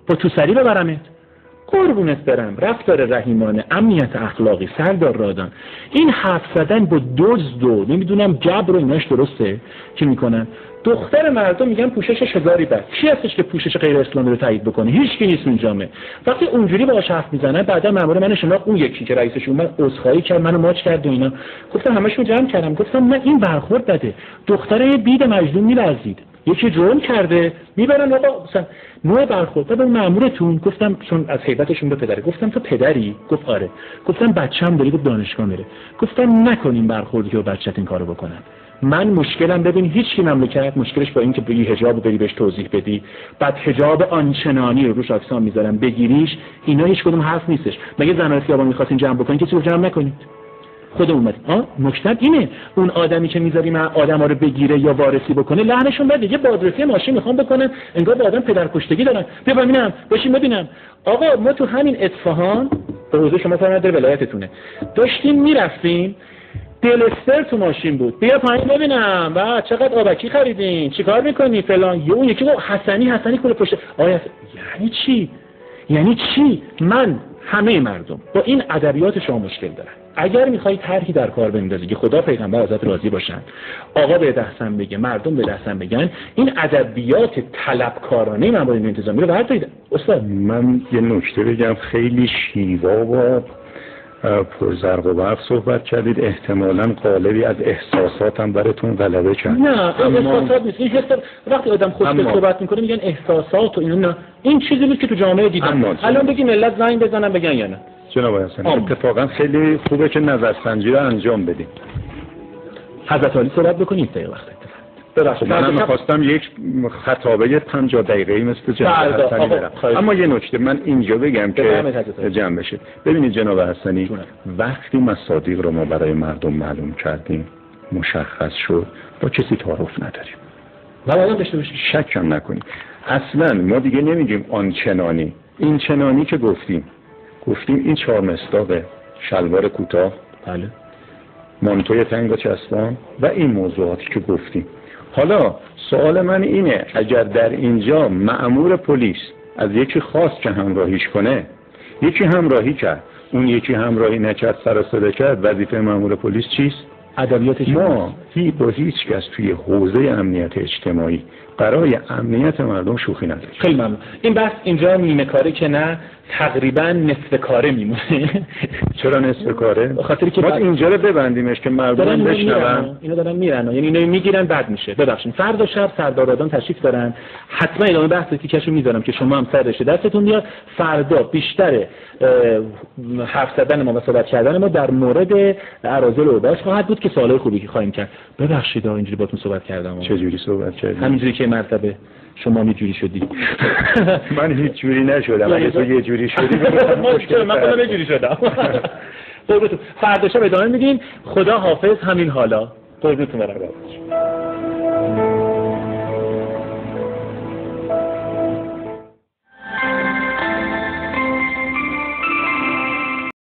با تو سری ببرمت. قربونت برم، رفتار رحیمانه، امنیت اخلاقی، سردار رادان. این حرف زدن با دزد و نمیدونم جبر و ایناش درسته که میکنن؟ دختر مردم میگن پوششش هزاری بد. کی هستش که پوشش غیر اسلامی رو تایید بکنه؟ هیچ کی نیست اون جامعه. وقتی اونجوری باهاش حرف میزنن، بعدا مأمور من شناخت، اون یکی که رئیسش اومد عذرخواهی کرد، منو ماچ کرد و اینا. گفتم همشون جمع کردم، گفتم نه این برخورد بده. دختره بید مجنون میلرزید. یکی جرم کرده میبرن آقا مثلا نوع برخورد. بعد اون مأمورتون گفتم چون از هیبتشون به پدره، گفتم تو پدری؟ گفت آره. گفتم بچه‌م داری؟ گفت دانشگاه میره. گفتم نکنین برخوردی که بچه‌ت این کارو بکنن. من مشکلم ببین هیچ کی مملکت مشکلش با این که بگی حجاب بری بهش توضیح بدی، بعد حجاب آنچنانی رو روش اکسان میذارن بگیریش، اینا هیچ کدوم حرف نیستش. مگه زنای خیابان می‌خواستین جمع بکنین کسی رو جمع نکنید؟ خود اومد. نکته اینه اون آدمی که میذاریم آدما رو بگیره یا وارسی بکنه لعنشون بده. یه بازرسی ماشین میخوام بکنن انگار با آدم پدرکشتگی دارن. ببینم باشین ببینم. آقا ما تو همین اصفهان به حوزه شما فرمان در ولایتتونه داشتیم میرفتیم، دلستر تو ماشین بود، بیا پایین ببینم بعد چقدر آبکی خریدین، چیکار میکنی فلان. یه اون یکی گفت حسنی کل پشت. آیا یعنی چی؟ من همه مردم با این ادبیات شما مشکل دارن. اگر میخوای طرحی در کار بندازی که خدا پیغمبر ازت راضی باشن، آقا به دستم بگه، مردم به دستم بگن، این ادبیات طلبکارانه موارد انتظامی رو بردارید. استاد من یه نکته بگم، خیلی شیوا و پرزرق و برق صحبت کردید، احتمالاً قالبی از احساساتم براتون غلبه کرد. نه احساسات نیست، این حس وقتی آدم خودش صحبت میکنه میگن احساسات و اینا. نه این چیزی بود که تو جامعه دیدم. الان بگی ملت زنگ بزنن بگن یا نه. جناب حسنی اتفاقا خیلی خوبه که نظرسنجی رو انجام بدیم. حضرت علی صحبت بکنید تا وقت ببخشید من می‌خواستم یک خطابه 50 دقیقه‌ای مثل جناب حسنی برم، اما یه نکته من اینجا بگم که جمع بشه. ببینید جناب حسنی، وقتی مصادیق رو ما برای مردم معلوم کردیم، مشخص شد، با کسی تعارف نداریم. والا داشته باشید، شک هم نکنید. اصلا ما دیگه نمیگیم آن چنانی، این چنانی که گفتیم این 4 مصداقه، شلوار کوتاه، بله، مانتوی تنگ و چسبان و این موضوعاتی که گفتیم. حالا سوال من اینه، اگر در اینجا مأمور پلیس از یکی خواست که همراهیش کنه، یکی همراهی کرد، اون یکی همراهی نکرد، سر و صدا کرد، وظیفه مأمور پلیس چیست؟ ادبیاتش ما با هیچ کس توی حوزه امنیت اجتماعی برای امنیت مردم شوخی نداریم. خیلی ممنون. این بحث اینجا نیمه کاره که نه، تقریبا نصف کاره میمونه. چرا نصف کاره؟ خاطری که ما اینجا رو ببندیمش که مردم بشنون. اینا دارن میرن، یعنی اینا میگیرن بعد میشه. ببخشید فردا شب سردار رادان تشریف دارن، حتما ادامه بحث تیکشو میذارم که شما هم سر رشته دستتون بیاد. فردا بیشتر حرف زدن ما و صحبت کردن ما در مورد اراذل و اوباش خواهد بود که سوالای خوبی که خواهیم کرد. ببخشید اینجوری باهاتون صحبت کردم. چه جوری صحبت کردید؟ همینجوری که مرتبه شما یه شدی. من هیچ جوری نشدم. اگه تو یه جوری شدی من خودم یه جوری شدم. قربونتون. فردا شب ادامه میدیم. خدا حافظ. همین حالا قربونتون برم.